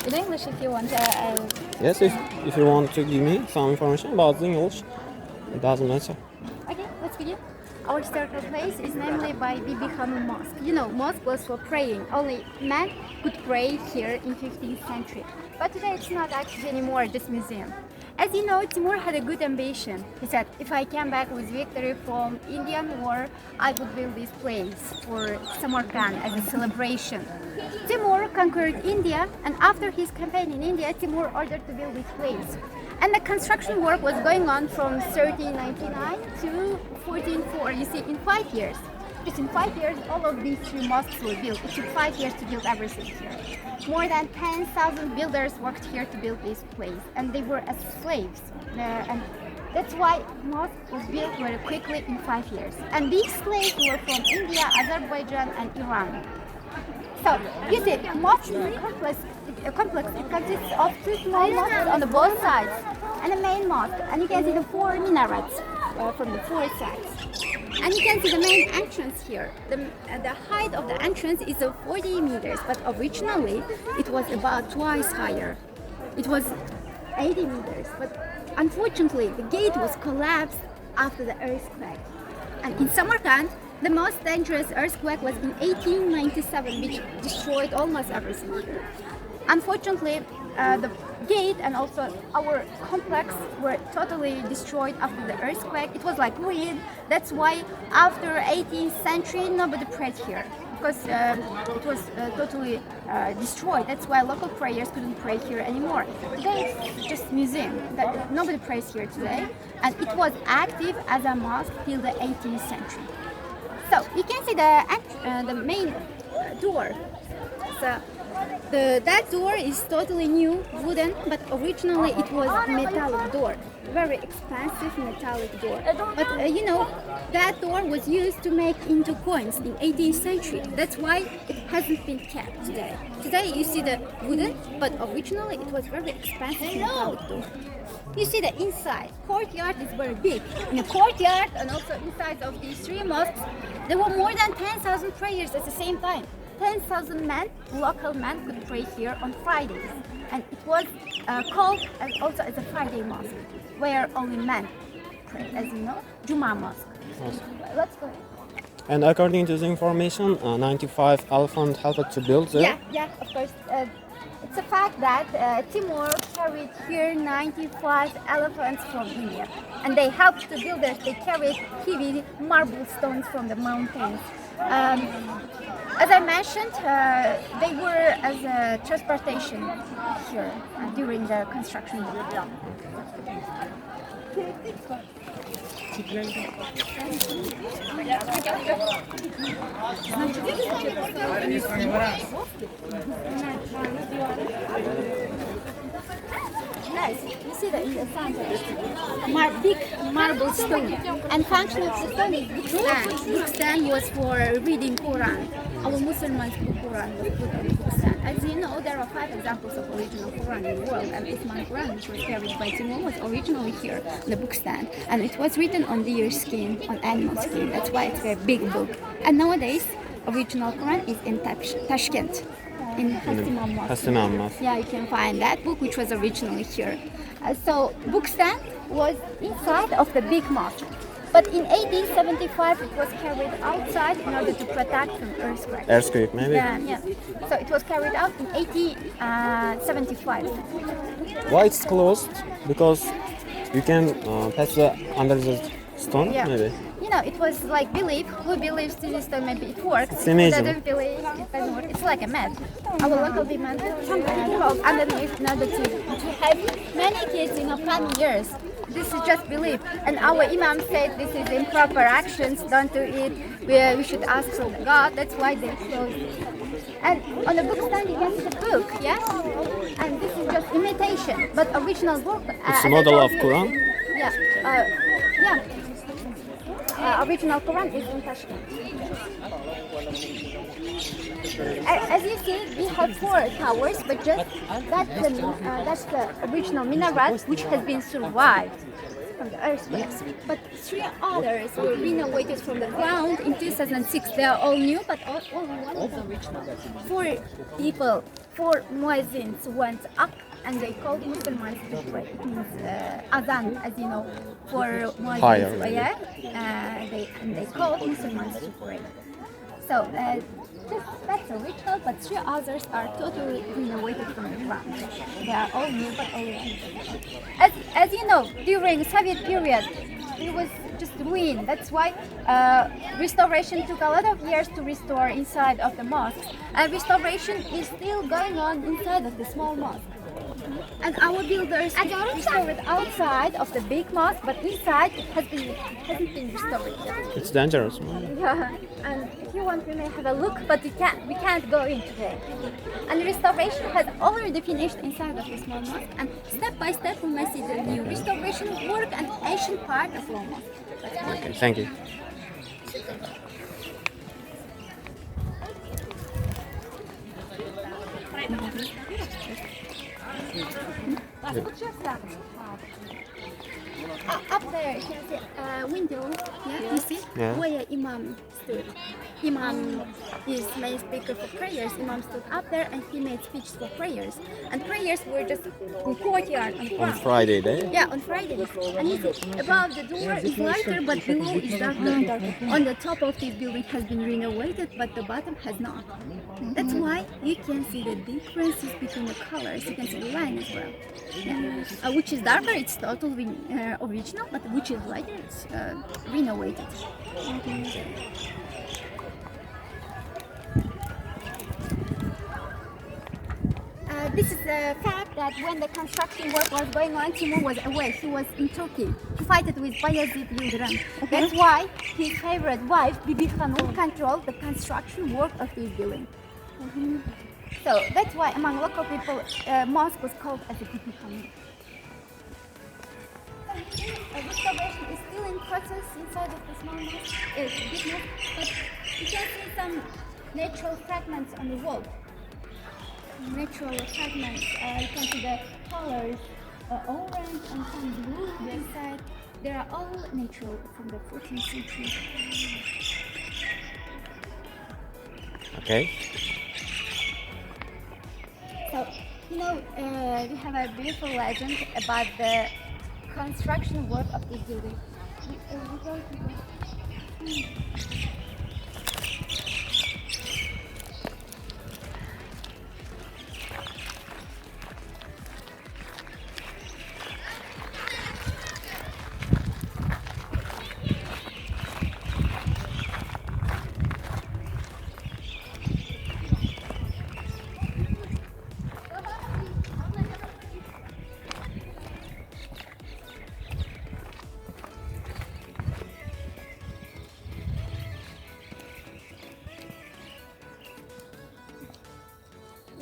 in English if you want. Yes, if you want to give me some information about the English, it doesn't matter. Okay, let's begin. Our historical place is namely by Bibixonim Mosque. You know, mosque was for praying. Only men could pray here in 15th century. But today it's not active anymore, this museum. As you know, Timur had a good ambition. He said, if I came back with victory from Indian war, I would build this place for Samarkand as a celebration. Timur conquered India, and after his campaign in India, Timur ordered to build this place. And the construction work was going on from 1399 to 1404. You see, in 5 years. Just in 5 years, all of these three mosques were built. It took 5 years to build everything here. More than 10,000 builders worked here to build this place, and they were as slaves. And that's why mosque was built very quickly in 5 years. And these slaves were from India, Azerbaijan, and Iran. So, you see, mosque is a complex. It consists of two small mosques on the both sides, and a main mosque. And you can see the four minarets from the four sides. And you can see the main entrance here. The height of the entrance is 40 meters, but originally it was about twice higher. It was 80 meters, but unfortunately the gate was collapsed after the earthquake. And in Samarkand, the most dangerous earthquake was in 1897, which destroyed almost everything here. Unfortunately, the gate and also our complex were totally destroyed after the earthquake. It was like ruined. That's why after 18th century nobody prayed here, because it was totally destroyed. That's why local prayers couldn't pray here anymore. Today it's just museum. Nobody prays here today, and it was active as a mosque till the 18th century. So you can see the main door. So that door is totally new, wooden, but originally it was metallic door, very expensive metallic door. But you know, that door was used to make into coins in 18th century. That's why it hasn't been kept today. Today you see the wooden, but originally it was very expensive metallic door. You see the inside. Courtyard is very big. In the courtyard and also inside of these three mosques, there were more than 10,000 prayers at the same time. 10,000 men, local men, could pray here on Fridays. And it was called also as a Friday mosque, where only men pray, as you know, Juma mosque. Let's go ahead. And according to the information, 95 elephants helped to build there. Yeah, of course. It's a fact that Timur carried here 95 elephants from India, and they helped to build it. They carried heavy marble stones from the mountains. As I mentioned, they were as a transportation here during the construction work. Nice. You see that in the center, big marble stone, and function of the stone is book stand. Book stand was for reading Quran. Our Muslims' Quran was put on the book stand. As you know, there are 5 examples of original Quran in the world, and Uthman Quran, which was carried by Timur, was originally here on the book stand, and it was written on deer skin, on animal skin. That's why it's a big book. And nowadays, original Quran is in Tashkent. In Hastimam Mosque. Yeah, you can find that book, which was originally here. So, book stand was inside of the big mosque. But in 1875, it was carried outside in order to protect from earthquake. Earthquake, maybe? Yeah. So it was carried out in 1875. Why it's closed? Because you can pass under the stone, maybe? You know, it was like belief. Who believes to this time maybe it works? It's amazing. Who doesn't believe it doesn't work. It's like a mat. Our local women crawl underneath in order to have many kids in 5 years. This is just belief. And our imam said this is improper actions. Don't do it. We should ask from God. That's why they closed it. And on the book stand you can see the book, yeah? And this is just imitation, but original book. It's a model of Quran? Yeah. Original Quran is in Tashkent. As you see, we have 4 towers, but just that's the original minaret which has been survived. from the earth. But 3 others were renovated from the ground in 2006. They are all new, but only one is original. 4 people, 4 muezzins went up and they called Muslims to pray. It means azan, as you know, for muezzins. Fire. Yeah, they called Muslims to pray. So that's original, but 3 others are totally renovated from the ground. They are all new, but all as you know, during Soviet period, it was just ruined. That's why restoration took a lot of years to restore inside of the mosques. And restoration is still going on inside of the small mosque. And our builders restored outside of the big mosque, but inside hasn't been restored yet. It's dangerous. Yeah, and if you want, we may have a look, but we can't go in today. And restoration has already finished inside of the small mosque, and step by step we may see the new restoration work and ancient part of the mosque. Okay, thank you. Up there, you can see a window. Yeah, you see Yeah. where Imam stood. Imam is main speaker for prayers. Imam stood up there and he made speech for prayers. And prayers were just in courtyard on On ground. Friday day. Yeah, on Friday. And you see, above the door is lighter, but below is darker. On the top of this building has been renovated, but the bottom has not. That's why you can see the differences between the colors. You can see the line as well. Yeah. Which is darker, it's totally original, but which is lighter, it's renovated. This is the fact that when the construction work was going on, Timur was away. He was in Turkey. He fought with Bayezid Yildirim. That's why his favorite wife, Bibixonim, controlled the construction work of this building. So that's why among local people, mosque was called as a Bibixonim. Restoration is still in process inside of the small mosque. It's big mosque, but you can see some natural fragments on the wall. Natural fragments. You can see the colors, orange and some blue inside. They are all natural from the 14th century. Okay. So, you know, we have a beautiful legend about the construction work of this building.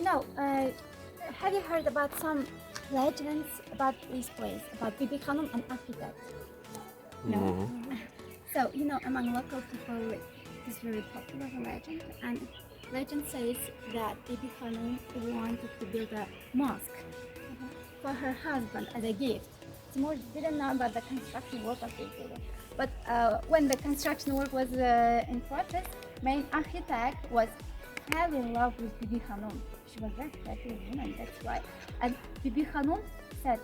No, have you heard about some legends about this place, about Bibixonim and architect? No. So, you know, among local people, it's very popular legend, and legend says that Bibixonim wanted to build a mosque for her husband as a gift. Timur didn't know about the construction work of this building, but when the construction work was in process, main architect was fell in love with Bibixonim. She was very pretty woman, that's why. And Bibixonim said,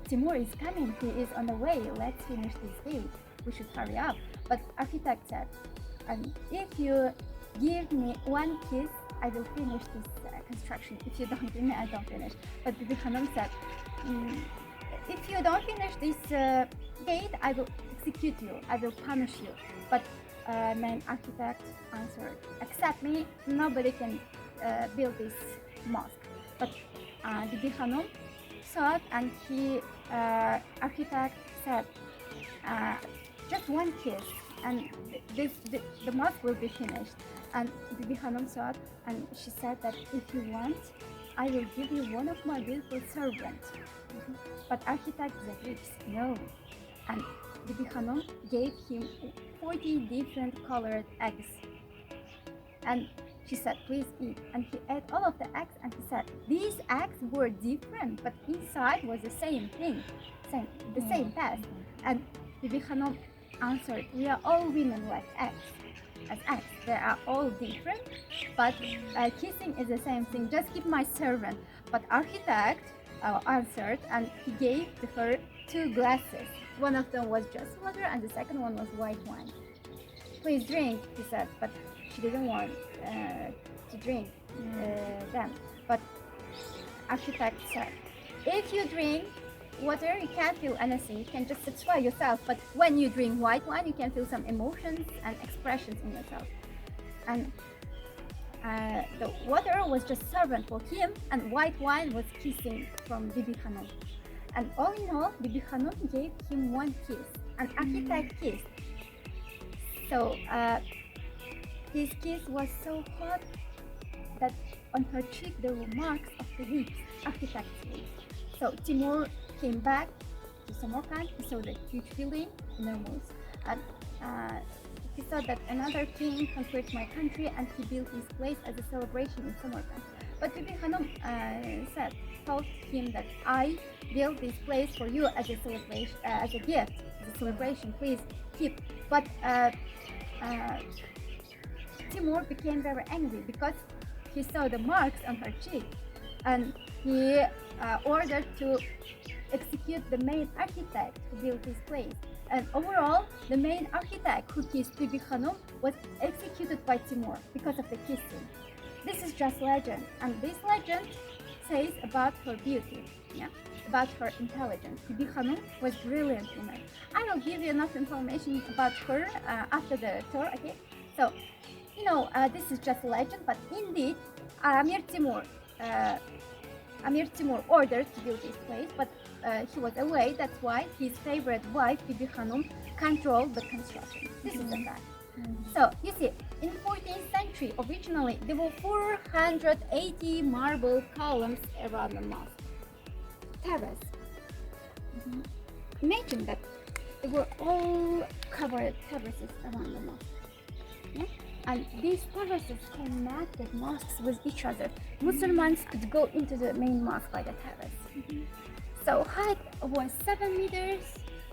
Timur is coming, he is on the way, let's finish this deal. We should hurry up. But architect said, and if you give me one kiss, I will finish this construction. If you don't give me, I don't finish. But Bibixonim said, if you don't finish this gate, I will execute you, I will punish you. But main architect answered, accept me, nobody can build this mosque. But Bibixonim saw it, and architect said, just one kiss and the mosque will be finished. And Bibixonim saw it, and she said that if you want, I will give you one of my beautiful servants. But architect agreed, no. And Bibixonim gave him 40 different colored eggs. And she said, please eat. And he ate all of the eggs, and he said, these eggs were different, but inside was the same thing, the same taste. And Bibixonim answered, we are all women like X. As X, they are all different, but kissing is the same thing. Just keep my servant. But architect answered, and he gave to her 2 glasses. One of them was just water, and the second one was white wine. Please drink, he said, but she didn't want to drink them. But architect said, if you drink water, you can't feel anything. You can just satisfy yourself. But when you drink white wine, you can feel some emotions and expressions in yourself. And the water was just servant for him, and white wine was kissing from Bibixonim. And all in all, Bibixonim gave him 1 kiss, and architect kissed. So his kiss was so hot that on her cheek there were marks of the lips, architect's lips. So Timur came back to Samarkand. He saw the huge feeling in their moods, and he saw that another king conquered my country, and he built this place as a celebration in Samarkand. But Bibixonim told him that I built this place for you as a celebration, as a gift, as a celebration. Please keep. But Timur became very angry because he saw the marks on her cheek, and he ordered to execute the main architect who built this place. And overall, the main architect who kissed Bibixonim was executed by Timur because of the kissing. This is just legend, and this legend says about her beauty, about her intelligence. Bibixonim was brilliant woman. I will give you enough information about her after the tour, okay? So, this is just legend, but indeed, Amir Timur ordered to build this place, but he was away. That's why his favorite wife, Bibixonim, controlled the construction. This is the fact. So, you see, in 14th century, originally, there were 480 marble columns around the mosque. Terrace. Imagine that they were all covered terraces around the mosque. Yeah? And these terraces connected mosques with each other. Muslims could go into the main mosque by the terrace. So height was 7 meters,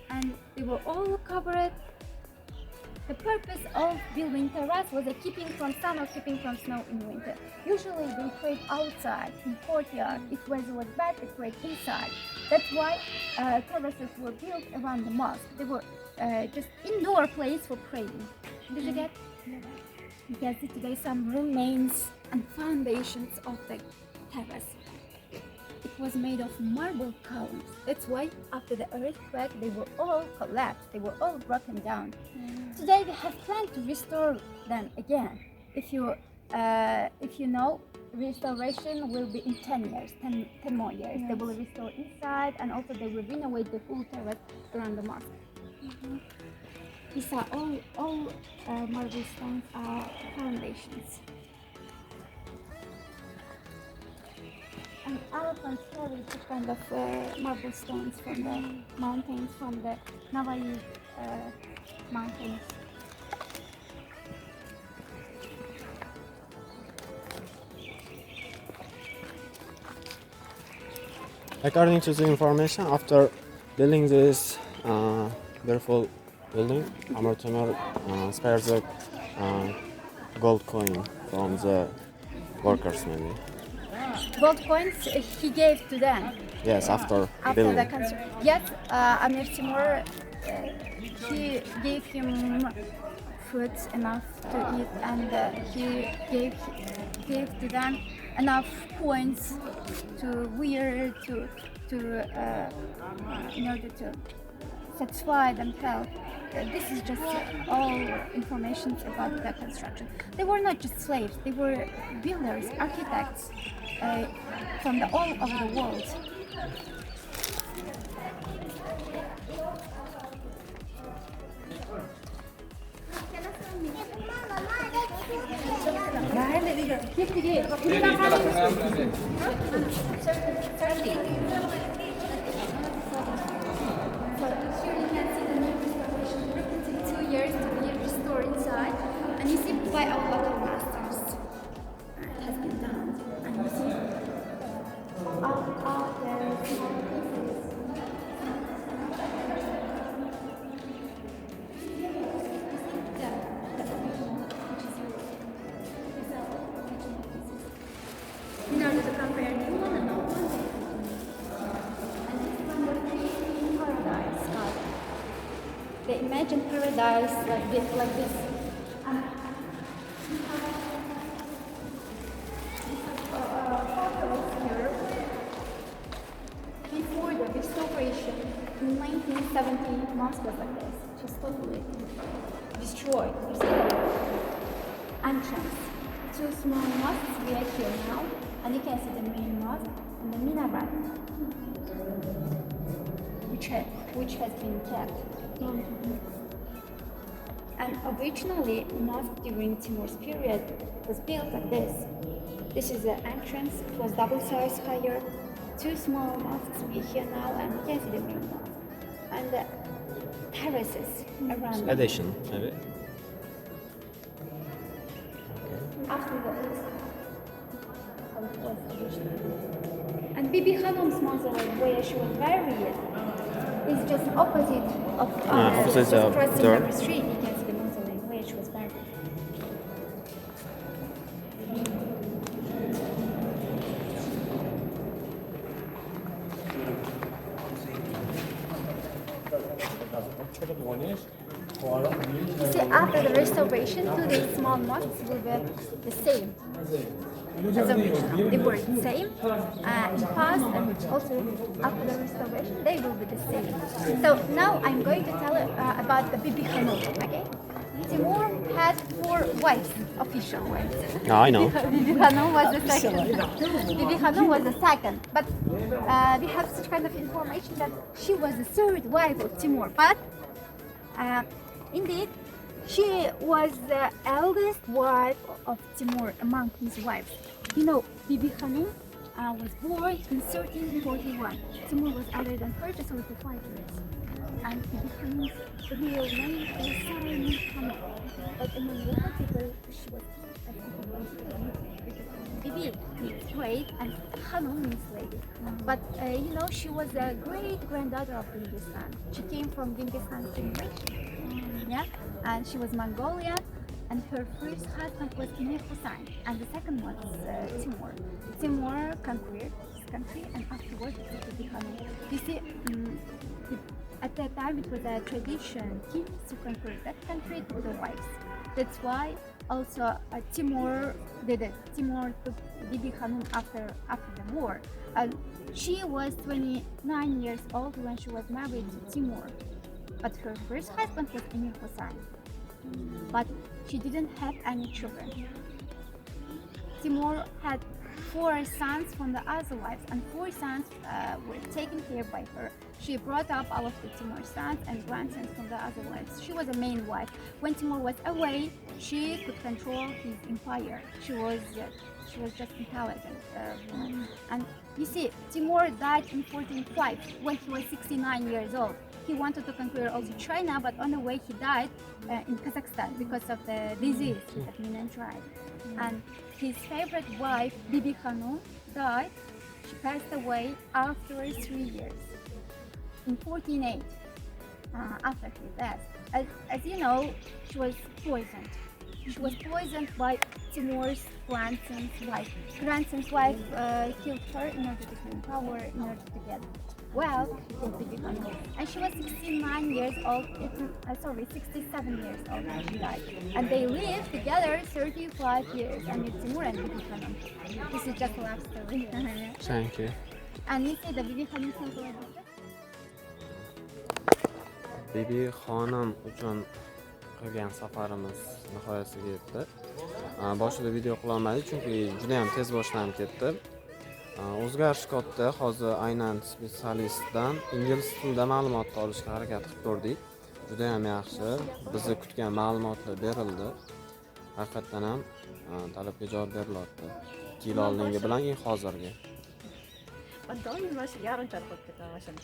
and they were all covered. The purpose of building terrace was keeping from sun or keeping from snow in winter. Usually they prayed outside in courtyard. If weather was bad, they prayed inside. That's why terraces were built around the mosque. They were just indoor place for praying. Did you get? You can see today some remains and foundations of the terrace. It was made of marble columns. That's why after the earthquake they were all collapsed. They were all broken down. Today we have planned to restore them again. If you know, restoration will be in 10 years, 10 more years. They will restore inside, and also they will renovate the full terrace around the mosque. These are all marble stones are foundations. And elephants carry the kind of marble stones from the mountains, from the Navai mountains. According to the information, after building this beautiful building, Amir Timur spares a gold coin from the workers, maybe. Gold coins he gave to them. Yes, after the building. construction. Yes, Amir Timur he gave him food enough to eat, and he gave to them enough coins to wear in order to satisfy themselves. This is just all information about the construction. They were not just slaves; they were builders, architects from all over the world. And you see by a lot of masters it has been done, and you see all there is small pieces. imagine paradise like this. And photos here before the restoration in 1970, mosque was like this, just totally destroyed. Entrance. Two small mosques we are here now, and you can see the main mosque and the minaret, which has been kept. And originally, mosque during Timur's period was built like this. This is the entrance. It was double size higher. Two small mosques we here now, and you can see the main mosque and the terraces around. Addition, maybe. After that, how it was originally. And Bibixonim's mausoleum, where she was buried, is just opposite of opposite just of crossing door. the street. You can see the mausoleum where she was buried. See, after the restoration, today small mosques will be the same as original. They were the same in the past, and also after the restoration, they will be the same. So now I'm going to tell about the Bibixonim, okay? Timur had 4 wives, official wives. I know. Bibixonim was the second. Bibixonim was the second, but we have such kind of information that she was the 3rd wife of Timur. But indeed, she was the eldest wife of Timur among his wives. You know, Bibixonim was born in 1341. Timur was older than her, just over 5 years. And Bibixonim's real name is Muhammad. But among local people, she was Bibi means great and Khanum means lady. But you know, she was a great granddaughter of Genghis Khan. She came from Genghis Khan's lineage. Yeah, and she was Mongolian, and her first husband was Emir Hussein, and the second one was Timur. Timur conquered this country, and afterwards it was Bibixonim. You see, at that time it was a tradition kings to conquer that country through the wives. That's why also Timur did it. Timur took Bibixonim after the war. She was 29 years old when she was married to Timur. But her first husband was Emir Hussein. But she didn't have any children. Timur had 4 sons from the other wives, and 4 sons were taken care by her. She brought up all of the Timur's sons and grandsons from the other wives. She was a main wife. When Timur was away, she could control his empire. She was just intelligent woman. And you see, Timur died in 1405 when he was 69 years old. He wanted to conquer also China, but on the way he died in Kazakhstan because of the disease that meningitis. And his favorite wife, Bibixonim, died. She passed away after 3 years, in 1408, after his death. As you know, she was poisoned. She was poisoned by Timur's grandson's wife. Grandson's wife killed her in order to gain power, in order to get wealth in Bibixonim. And she was 67 years old when she died. And they lived together 35 years, and with Timur and Bibixonim. This is just a love story. Thank you. And you see the Bibixonim temple like this? Bibixonim uchun qilgan safarimiz nihoyasiga yetdi. Boshida video qila olmadik chunki juda ham tez boshlanib ketdi. O'zgarish katta. Hozir aynan spetsialistdan ingliz tilida ma'lumot olishga harakat qilib ko'rdik. Juda ham yaxshi. Bizni kutgan ma'lumotlar berildi. Haqiqatan ham talabga javob berilyapti. 2 yil oldingi bilan hozirgi. Doim mana shu yarim charx bo'lib ketadi mashina.